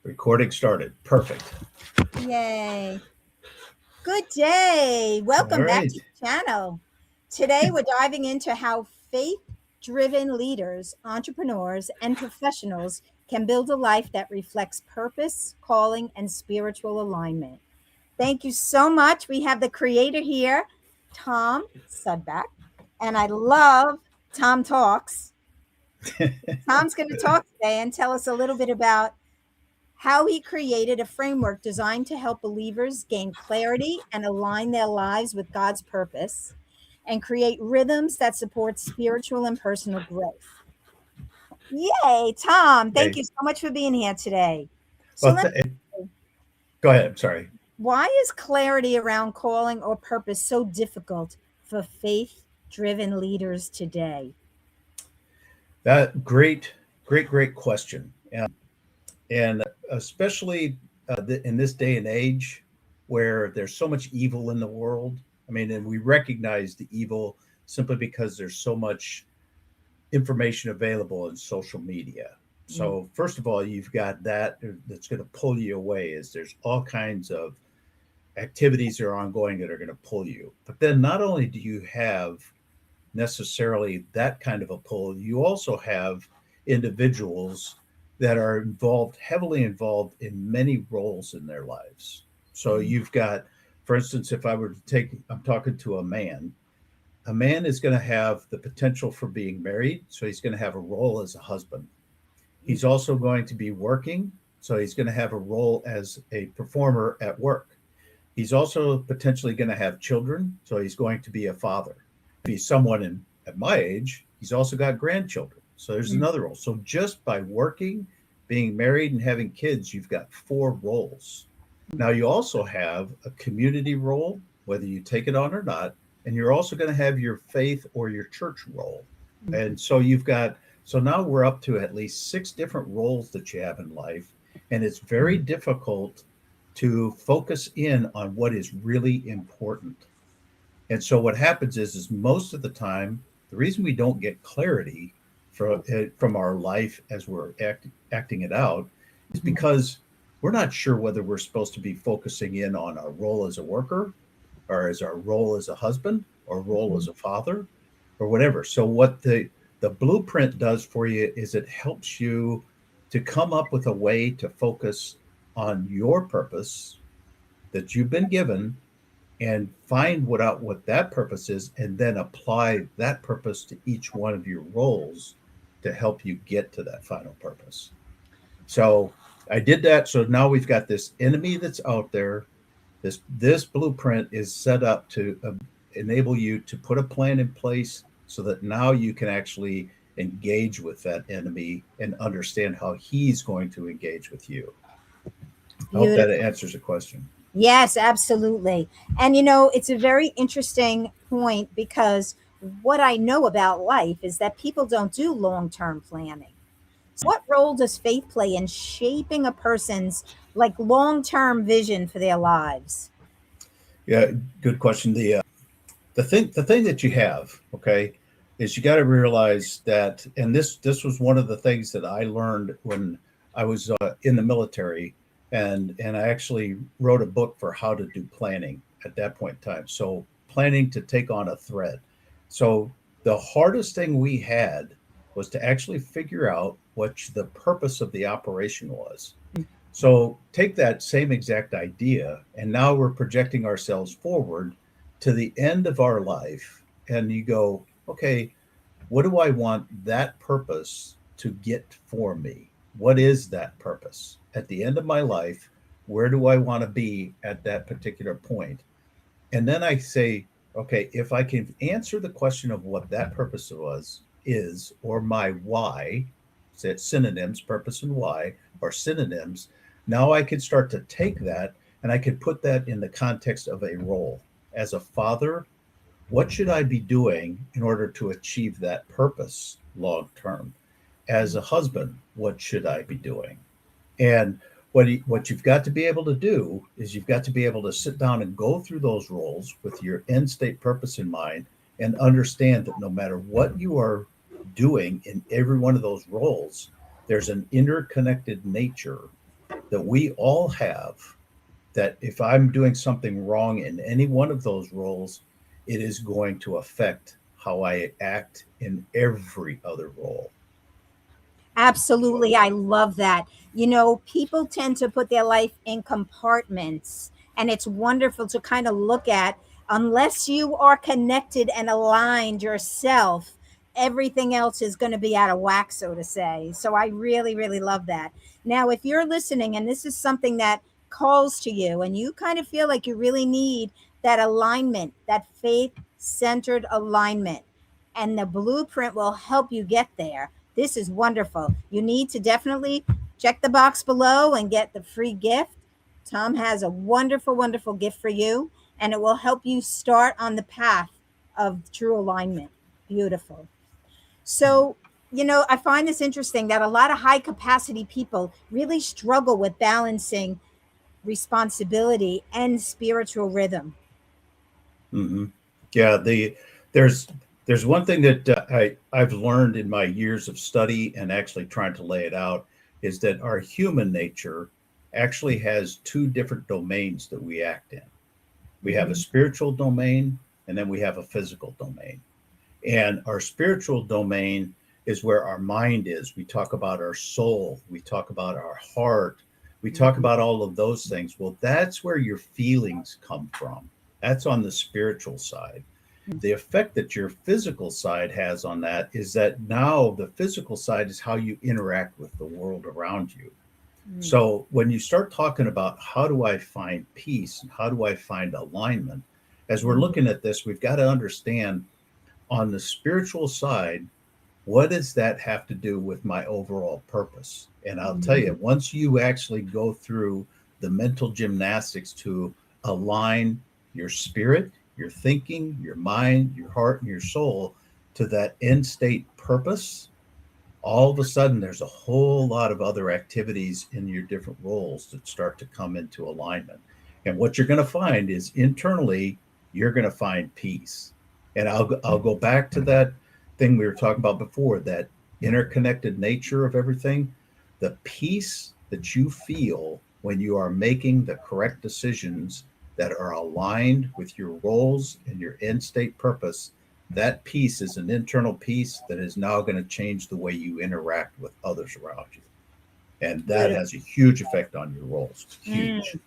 Recording started. Perfect. Yay. Good day. All Welcome back right. to the channel. Today we're diving into how faith driven leaders, entrepreneurs, and professionals can build a life that reflects purpose, calling, and spiritual alignment. Thank you so much. We have the creator here, Tom Sudbeck, and I love Tom Talks. Tom's going to talk today and tell us a little bit about how he created a framework designed to help believers gain clarity and align their lives with God's purpose and create rhythms that support spiritual and personal growth. Yay, Tom, thank Hey, you so much for being here today. So well, let me, go ahead. I'm sorry. why is clarity around calling or purpose so difficult for faith-driven leaders today? That great question. And especially in this day and age where there's so much evil in the world. I mean, and we recognize the evil simply because there's so much information available in social media. Mm, So first of all, you've got that's going to pull you away. Is there's all kinds of activities that are ongoing that are going to pull you. But then not only do you have necessarily that kind of a pull, you also have individuals that are heavily involved in many roles in their lives. So mm, you've got, for instance, if I were to I'm talking to a man is going to have the potential for being married. So he's going to have a role as a husband. mm, He's also going to be working. So he's going to have a role as a performer at work. He's also potentially going to have children, so he's going to be a father. If he's someone at my age, he's also got grandchildren. So there's mm, another role. So just by working, being married, and having kids, you've got four roles. mm, Now you also have a community role, whether you take it on or not, and you're also going to have your faith or your church role. mm, And so so now we're up to at least six different roles that you have in life. And it's very difficult to focus in on what is really important. And so what happens is most of the time, the reason we don't get clarity from our life as we're acting it out is mhm, because we're not sure whether we're supposed to be focusing in on our role as a worker or as our role as a husband or role mhm, as a father or whatever. So what the blueprint does for you is it helps you to come up with a way to focus on your purpose that you've been given and find what that purpose is and then apply that purpose to each one of your roles to help you get to that final purpose. So I did that. So now we've got this enemy that's out there. This blueprint is set up to enable you to put a plan in place so that now you can actually engage with that enemy and understand how he's going to engage with you. I hope that beautiful. answers the question. Yes, absolutely. And it's a very interesting point because what I know about life is that people don't do long term planning. So, what role does faith play in shaping a person's long term vision for their lives? Yeah, good question. The thing that you have, okay, is you got to realize that, and this was one of the things that I learned when I was in the military, and I actually wrote a book for how to do planning at that point in time. So planning to take on a threat. So the hardest thing we had was to actually figure out what the purpose of the operation was. So take that same exact idea, and now we're projecting ourselves forward to the end of our life. And you go, okay, what do I want that purpose to get for me? What is that purpose? At the end of my life, where do I want to be at that particular point? And then I say, okay, if I can answer the question of what that purpose is, or my why, say synonyms, purpose and why are synonyms, now I can start to take that and I can put that in the context of a role. As a father, what should I be doing in order to achieve that purpose long term? As a husband, what should I be doing? And what you've got to be able to do is you've got to be able to sit down and go through those roles with your end state purpose in mind and understand that no matter what you are doing in every one of those roles, There's an interconnected nature that we all have, that if I'm doing something wrong in any one of those roles, it is going to affect how I act in every other role. Absolutely. I love that. People tend to put their life in compartments, and it's wonderful to kind of look at, unless you are connected and aligned yourself, everything else is going to be out of whack, so to say. So I really, really love that. Now, if you're listening and this is something that calls to you and you kind of feel like you really need that alignment, that faith centered alignment, and the blueprint will help you get there. This is wonderful. You need to definitely check the box below and get the free gift. Tom has a wonderful, wonderful gift for you, and it will help you start on the path of true alignment. Beautiful. So, I find this interesting that a lot of high capacity people really struggle with balancing responsibility and spiritual rhythm. Hmm. Yeah, there's there's one thing that I've learned in my years of study and actually trying to lay it out, is that our human nature actually has two different domains that we act in. We have a Mhm. spiritual domain, and then we have a physical domain. And our spiritual domain is where our mind is. We talk about our soul, we talk about our heart, we talk Mhm. about all of those things. Well, that's where your feelings come from. That's on the spiritual side. The effect that your physical side has on that is that now the physical side is how you interact with the world around you. Mhm. So when you start talking about how do I find peace and how do I find alignment, as we're Mhm. looking at this, we've got to understand on the spiritual side, what does that have to do with my overall purpose? And I'll tell Mhm. you, once you actually go through the mental gymnastics to align your spirit, your thinking, your mind, your heart, and your soul to that end state purpose, all of a sudden there's a whole lot of other activities in your different roles that start to come into alignment. And what you're going to find is internally, you're going to find peace. And I'll go back to that thing we were talking about before, that interconnected nature of everything. The peace that you feel when you are making the correct decisions that are aligned with your roles and your end state purpose, that piece is an internal piece that is now going to change the way you interact with others around you. And that Beautiful. has a huge effect on your roles. Mm. Huge.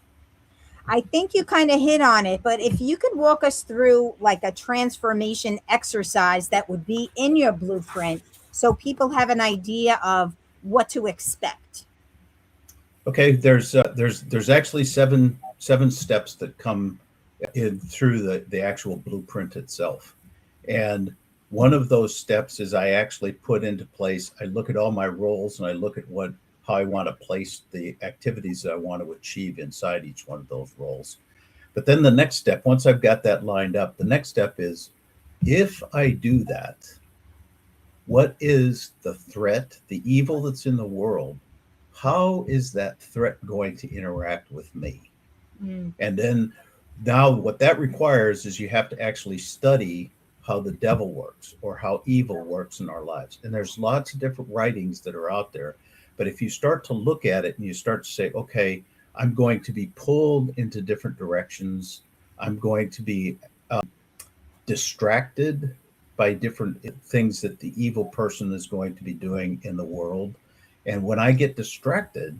I think you kind of hit on it, but if you could walk us through like a transformation exercise that would be in your blueprint so people have an idea of what to expect. Okay, there's actually seven steps that come in through the actual blueprint itself. And one of those steps is I actually put into place, I look at all my roles and I look at what how I want to place the activities that I want to achieve inside each one of those roles. But then the next step, once I've got that lined up, the next step is, if I do that, what is the threat, the evil that's in the world? How is that threat going to interact with me? Mm. And then now what that requires is you have to actually study how the devil works or how evil works in our lives. And there's lots of different writings that are out there. But if you start to look at it and you start to say, okay, I'm going to be pulled into different directions, I'm going to be distracted by different things that the evil person is going to be doing in the world. And when I get distracted,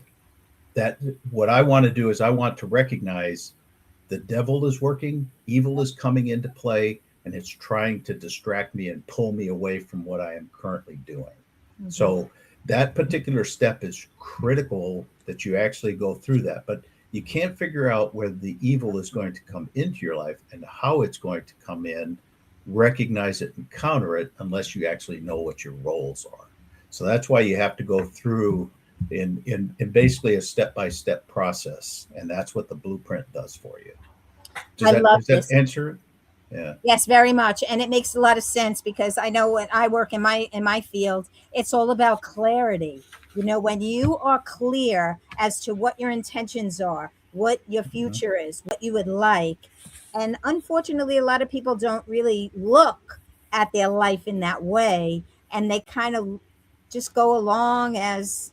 that what I want to do is I want to recognize the devil is working, evil is coming into play, and it's trying to distract me and pull me away from what I am currently doing. Mhm. So that particular step is critical that you actually go through that. But you can't figure out whether the evil is going to come into your life and how it's going to come in, recognize it and counter it unless you actually know what your roles are. So that's why you have to go through in basically a step-by-step process, and that's what the blueprint does for you. I love Does that this. answer it? Yeah. Yes, very much. And it makes a lot of sense because I know when I work in my field, it's all about clarity. When you are clear as to what your intentions are, what your Mhm. future is, what you would like. And unfortunately, a lot of people don't really look at their life in that way, and they kind of just go along as,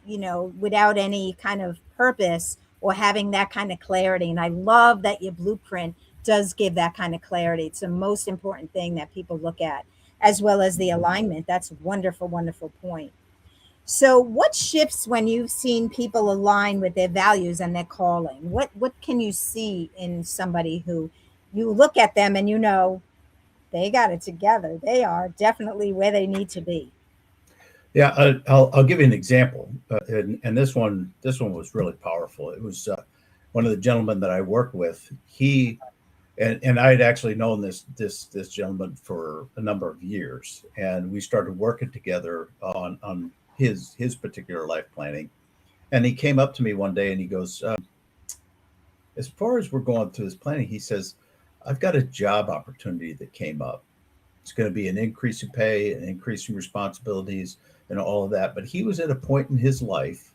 without any kind of purpose or having that kind of clarity. And I love that your blueprint does give that kind of clarity. It's the most important thing that people look at, as well as the alignment. That's a wonderful, wonderful point. So, what shifts when you've seen people align with their values and their calling? What can you see in somebody who you look at them and they got it together? They are definitely where they need to be. Yeah, I'll give you an example, and this one was really powerful. It was one of the gentlemen that I work with. He and I had actually known this gentleman for a number of years, and we started working together on his particular life planning. And he came up to me one day and he goes, as far as we're going through this planning, he says, I've got a job opportunity that came up. It's going to be an increase in pay, an increase in responsibilities, and all of that. But he was at a point in his life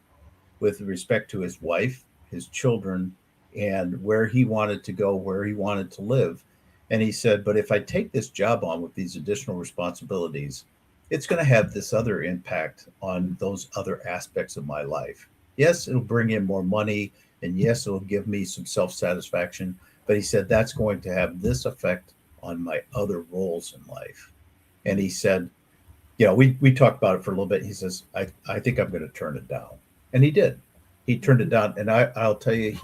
with respect to his wife, his children, and where he wanted to go, where he wanted to live. And he said, but if I take this job on with these additional responsibilities, it's going to have this other impact on those other aspects of my life. Yes, it'll bring in more money, and yes, it'll give me some self satisfaction. But he said, that's going to have this effect on my other roles in life. And he said, we talked about it for a little bit. He says, I think I'm going to turn it down. And he did. He turned it down. And I'll tell you,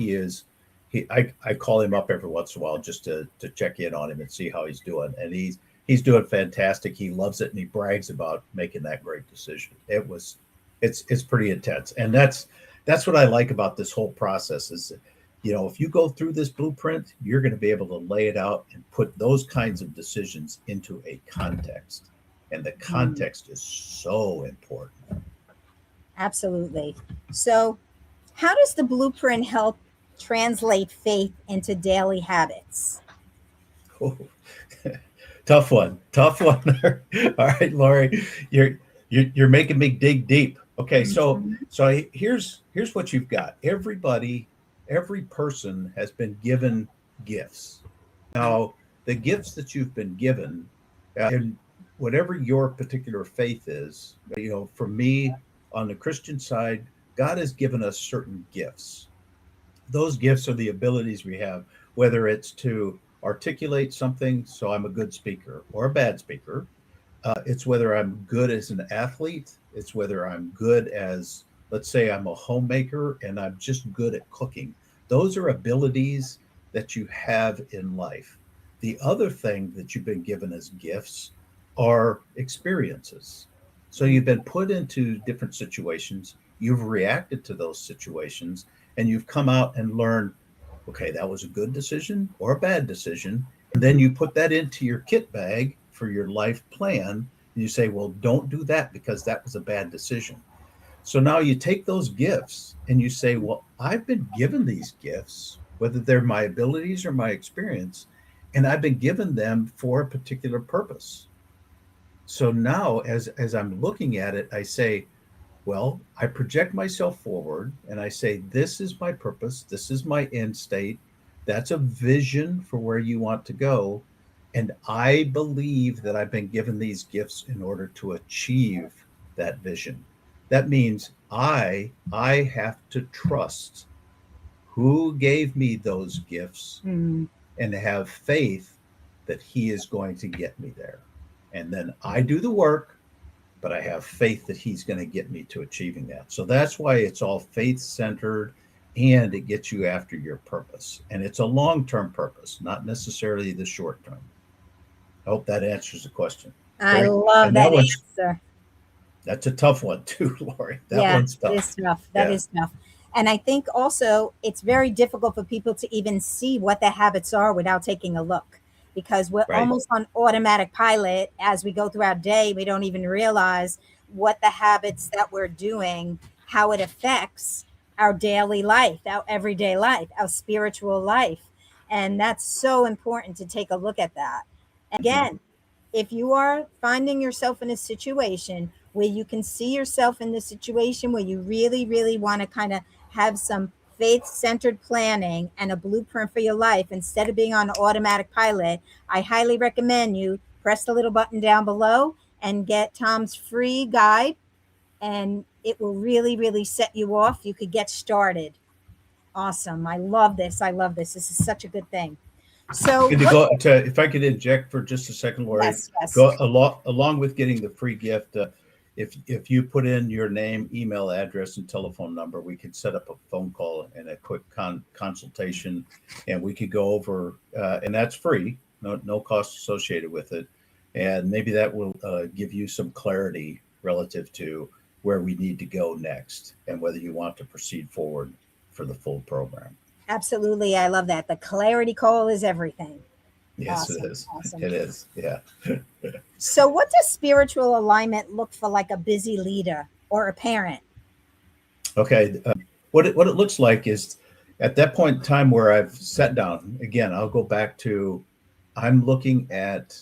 I call him up every once in a while just to check in on him and see how he's doing. And he's doing fantastic. He loves it. And he brags about making that great decision. It's pretty intense. And that's what I like about this whole process is, if you go through this blueprint, you're going to be able to lay it out and put those kinds of decisions into a context. And the context is so important. Absolutely. So, how does the blueprint help translate faith into daily habits? Oh, tough one. Tough one. All right, Lori, you're making me dig deep. Okay, so Mhm. here's what you've got. Every person has been given gifts. Now, the gifts that you've been given, and whatever your particular faith is, for me on the Christian side, God has given us certain gifts. Those gifts are the abilities we have, whether it's to articulate something, so I'm a good speaker or a bad speaker. It's whether I'm good as an athlete. It's whether I'm good as, let's say, I'm a homemaker and I'm just good at cooking. Those are abilities that you have in life. The other thing that you've been given as gifts are experiences. So you've been put into different situations, you've reacted to those situations, and you've come out and learned, okay, that was a good decision or a bad decision. And then you put that into your kit bag for your life plan. And you say, well, don't do that because that was a bad decision. So now you take those gifts and you say, well, I've been given these gifts, whether they're my abilities or my experience, and I've been given them for a particular purpose. So now as I'm looking at it, I say, well, I project myself forward and I say, this is my purpose. This is my end state. That's a vision for where you want to go. And I believe that I've been given these gifts in order to achieve that vision. That means I have to trust who gave me those gifts Mm. and have faith that he is going to get me there. And then I do the work, but I have faith that he's going to get me to achieving that. So that's why it's all faith centered and it gets you after your purpose. And it's a long term purpose, not necessarily the short term. I hope that answers the question. I Very, love and that answer. that's a tough one too, Lori. That Yeah, one's it is tough. tough. That Yeah, is tough. And I think also it's very difficult for people to even see what their habits are without taking a look because we're right. almost on automatic pilot as we go through our day. We don't even realize what the habits that we're doing, how it affects our daily life, our everyday life, our spiritual life. And that's so important to take a look at that. Mhm. Again, if you are finding yourself in a situation where you can see yourself in the situation where you really, really want to kind of have some faith centered planning and a blueprint for your life instead of being on automatic pilot, I highly recommend you press the little button down below and get Tom's free guide and it will really, really set you off. You could get started. Awesome. I love this. I love this. This is such a good thing. So And to what? go to, if I could inject for just a second, Lori, Yes, yes. go along with getting the free gift. If you put in your name, email address, and telephone number, we could set up a phone call and a quick consultation, and we could go over, and that's free, no cost associated with it, and maybe that will give you some clarity relative to where we need to go next, and whether you want to proceed forward for the full program. Absolutely. I love that. The clarity call is everything. Yes, it Awesome. is. Awesome. It is. Yeah. So, what does spiritual alignment look for like a busy leader or a parent? Okay. What it looks like is at that point in time where I've sat down again, I'll go back to I'm looking at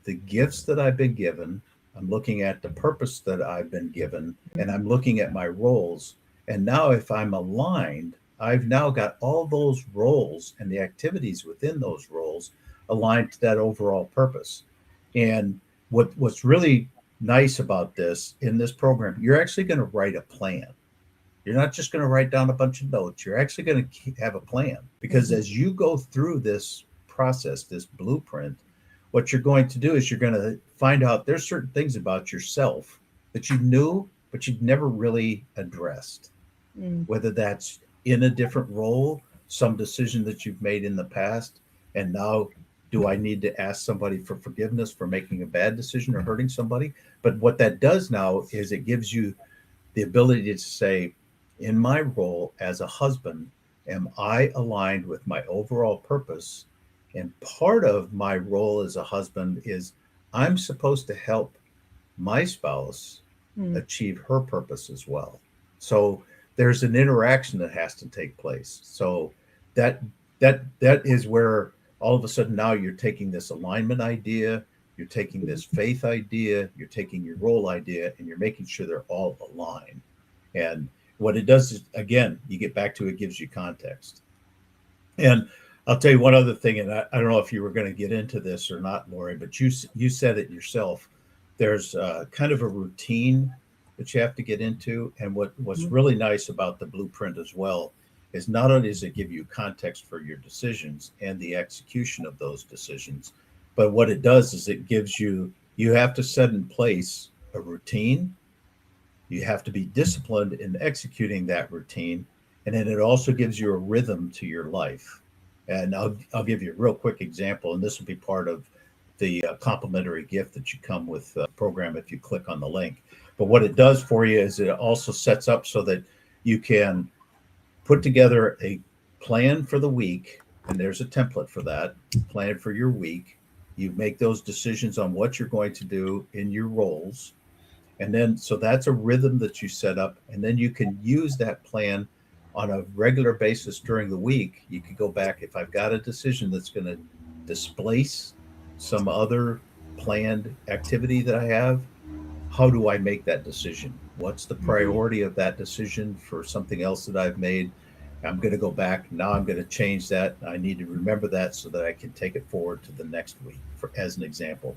the gifts that I've been given. I'm looking at the purpose that I've been given, and I'm looking at my roles. And now, if I'm aligned, I've now got all those roles and the activities within those roles aligned to that overall purpose. And what's really nice about this in this program, you're actually going to write a plan. You're not just going to write down a bunch of notes. You're actually going to have a plan, because Mhm. as you go through this process, this blueprint, what you're going to do is you're going to find out there's certain things about yourself that you knew, but you'd never really addressed, Mm. whether that's in a different role, some decision that you've made in the past, and now do I need to ask somebody for forgiveness for making a bad decision or hurting somebody? But what that does now is it gives you the ability to say, in my role as a husband, am I aligned with my overall purpose? And part of my role as a husband is I'm supposed to help my spouse Mm. achieve her purpose as well. So there's an interaction that has to take place. So that that is where all of a sudden now you're taking this alignment idea, you're taking this faith idea, you're taking your role idea, and you're making sure they're all aligned. And what it does is, again, you get back to it gives you context. And I'll tell you one other thing, and I don't know if you were going to get into this or not, Lori, but you said it yourself. There's kind of a routine that you have to get into, and what's Mhm. really nice about the blueprint as well is not only does it give you context for your decisions and the execution of those decisions, but what it does is it gives you have to set in place a routine. You have to be disciplined in executing that routine, and then it also gives you a rhythm to your life. And I'll give you a real quick example, and this will be part of the complimentary gift that you come with the program if you click on the link. But what it does for you is it also sets up so that you can put together a plan for the week, and there's a template for that plan for your week. You make those decisions on what you're going to do in your roles, and then, so that's a rhythm that you set up. And then you can use that plan on a regular basis during the week. You can go back if I've got a decision that's going to displace some other planned activity that I have. How do I make that decision? What's the Mhm. priority of that decision for something else that I've made? I'm going to go back. Now I'm going to change that. I need to remember that so that I can take it forward to the next week, for, as an example.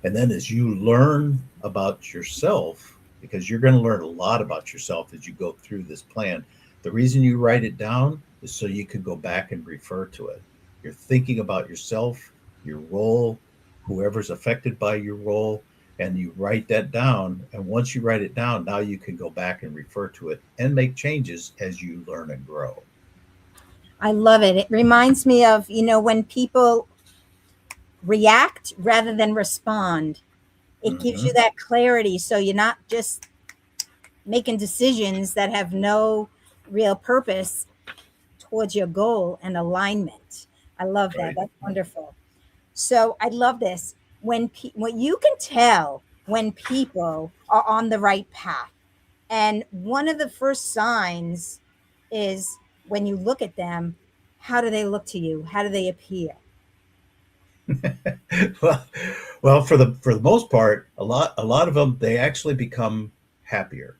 And then as you learn about yourself, because you're going to learn a lot about yourself as you go through this plan, the reason you write it down is so you can go back and refer to it. You're thinking about yourself, your role, whoever's affected by your role, and you write that down. And once you write it down, now you can go back and refer to it and make changes as you learn and grow. I love it. It reminds me of, when people react rather than respond. It gives you Mm-hmm. that clarity. So you're not just making decisions that have no real purpose towards your goal and alignment. I love that. Right. That's wonderful. So I love this. When you can tell when people are on the right path, and one of the first signs is when you look at them, how do they look to you? How do they appear? well, well, for the most part, a lot of them they actually become happier.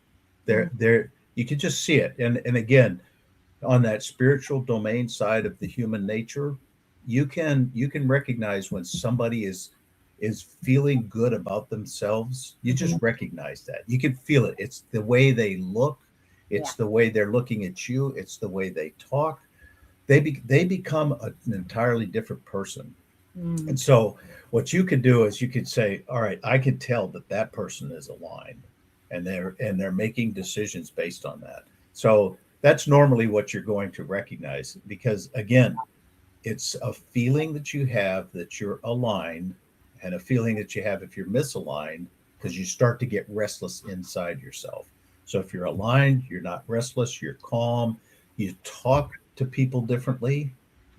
Mm. They're you can just see it, and again, on that spiritual domain side of the human nature, you can recognize when somebody is feeling good about themselves, you Mhm. just recognize that. You can feel it. It's the way they look, Yeah. it's the way they're looking at you, it's the way they talk. They become an entirely different person. Mm. And so what you could do is you could say, all right, I could tell that that person is aligned and they're making decisions based on that. So that's normally what you're going to recognize because again, it's a feeling that you have that you're aligned and a feeling that you have if you're misaligned because you start to get restless inside yourself. So if you're aligned, you're not restless, you're calm, you talk to people differently.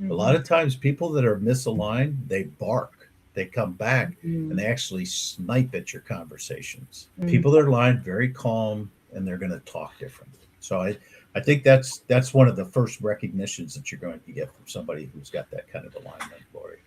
A lot Mhm. of times people that are misaligned, they bark. They come back and Mm. they actually snipe at your conversations. Mm. People that are aligned, very calm, and they're going to talk different. So I think that's one of the first recognitions that you're going to get from somebody who's got that kind of alignment, Lori.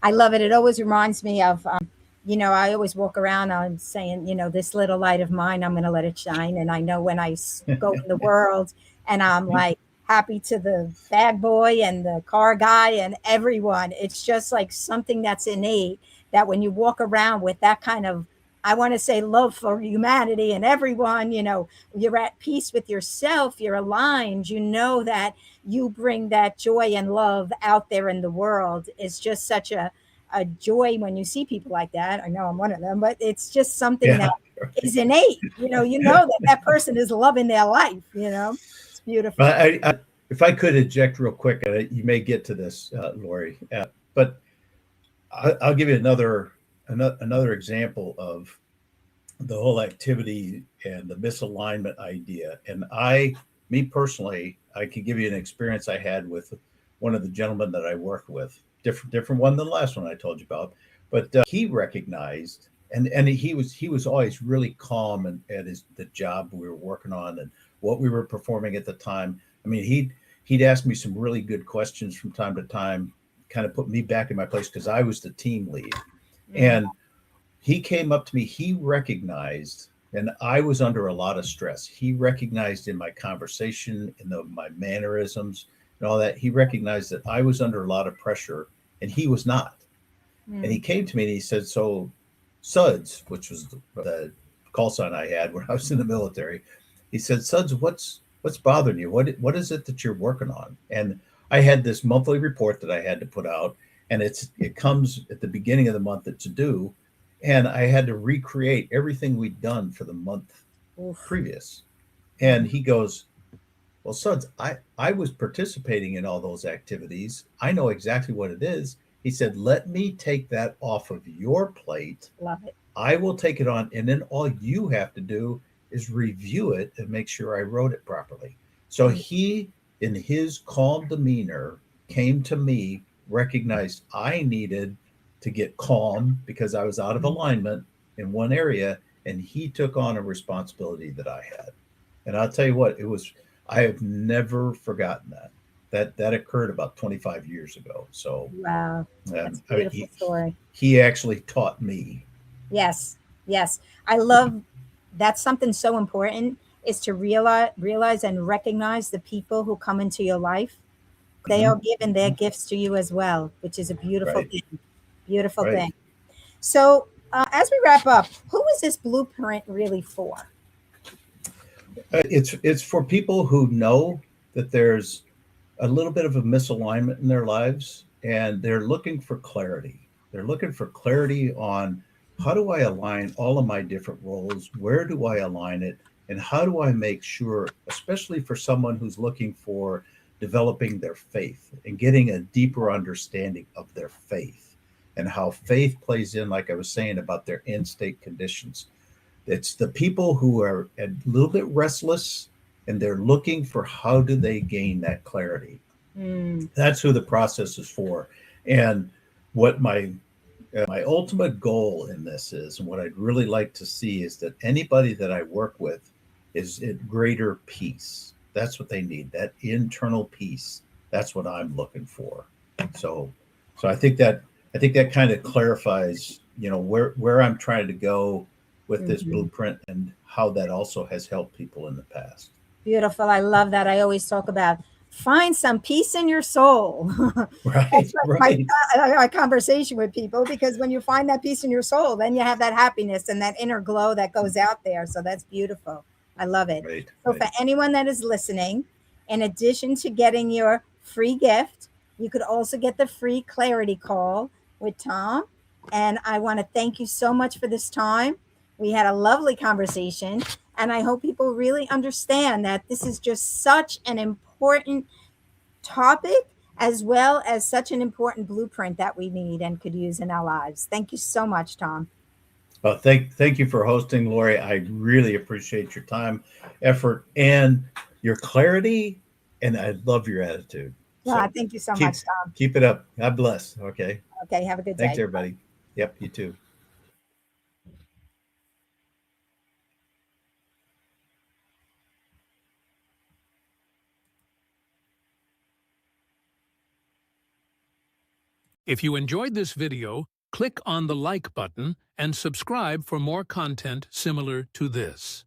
I love it. It always reminds me of, I always walk around, I'm saying, this little light of mine, I'm going to let it shine. And I know when go in the world and I'm like happy to the bag boy and the car guy and everyone, it's just like something that's innate that when you walk around with that kind of, I want to say love for humanity and everyone, you're at peace with yourself, you're aligned, you know that you bring that joy and love out there in the world. It's just such a joy when you see people like that. I know I'm one of them, but it's just something that Yeah. is innate. You know that that person is loving their life. It's beautiful. But if I could eject real quick, you may get to this, Lori, but I'll give you another example of the whole activity and the misalignment idea. And me personally, I can give you an experience I had with one of the gentlemen that I worked with, different one than the last one I told you about. But he recognized, and he was always really calm and at the job we were working on and what we were performing at the time. I mean, he'd ask me some really good questions from time to time, kind of put me back in my place because I was the team lead. Mm. And he came up to me, he recognized, and I was under a lot of stress. He recognized in my conversation, my mannerisms and all that, he recognized that I was under a lot of pressure and he was not. And he Mm. came to me and he said, so Suds, which was the call sign I had when I was in the military, he said, Suds, what's bothering you? What is it that you're working on? And I had this monthly report that I had to put out, and it comes at the beginning of the month it's due, and I had to recreate everything we'd done for the month Oof. previous. And Mhm. he goes, well, Suds, I was participating in all those activities. I know exactly what it is. He said, let me take that off of your plate. Love it. I will take it on. And then all you have to do is review it and make sure I wrote it properly. So Mm. he, in his calm demeanor, came to me, recognized I needed to get calm because I was out of alignment in one area. And he took on a responsibility that I had. And I'll tell you what, I have never forgotten that. That occurred about 25 years ago. So Wow. That's a I mean, beautiful story. he actually taught me. Yes. Yes. I love that's something so important is to realize and recognize the people who come into your life. They Mhm. are giving their gifts to you as well, which is a beautiful Right, thing. Beautiful right. thing. So, as we wrap up, who is this blueprint really for? It's for people who know that there's a little bit of a misalignment in their lives, and they're looking for clarity. They're looking for clarity on how do I align all of my different roles? Where do I align it? And how do I make sure, especially for someone who's looking for developing their faith and getting a deeper understanding of their faith and how faith plays in, like I was saying about their end state conditions. It's the people who are a little bit restless and they're looking for how do they gain that clarity. Mm. That's who the process is for. And what my ultimate goal in this is, and what I'd really like to see is that anybody that I work with is at greater peace. That's what they need, that internal peace. That's what I'm looking for. So, so I think that kind of clarifies, where I'm trying to go with this Mhm. blueprint and how that also has helped people in the past. Beautiful. I love that. I always talk about find some peace in your soul. Right, That's like right. my conversation with people, because when you find that peace in your soul, then you have that happiness and that inner glow that goes out there. So that's beautiful. I love it. Right, So for right. anyone that is listening, in addition to getting your free gift, you could also get the free clarity call with Tom. And I want to thank you so much for this time. We had a lovely conversation, and I hope people really understand that this is just such an important topic, as well as such an important blueprint that we need and could use in our lives. Thank you so much, Tom. Well, thank you for hosting, Lori. I really appreciate your time, effort, and your clarity, and I love your attitude. Well, So thank you so much, keep Tom. keep it up. God bless. Okay. Okay, have a good Thanks, day. everybody. Yep, you too. If you enjoyed this video, click on the like button and subscribe for more content similar to this.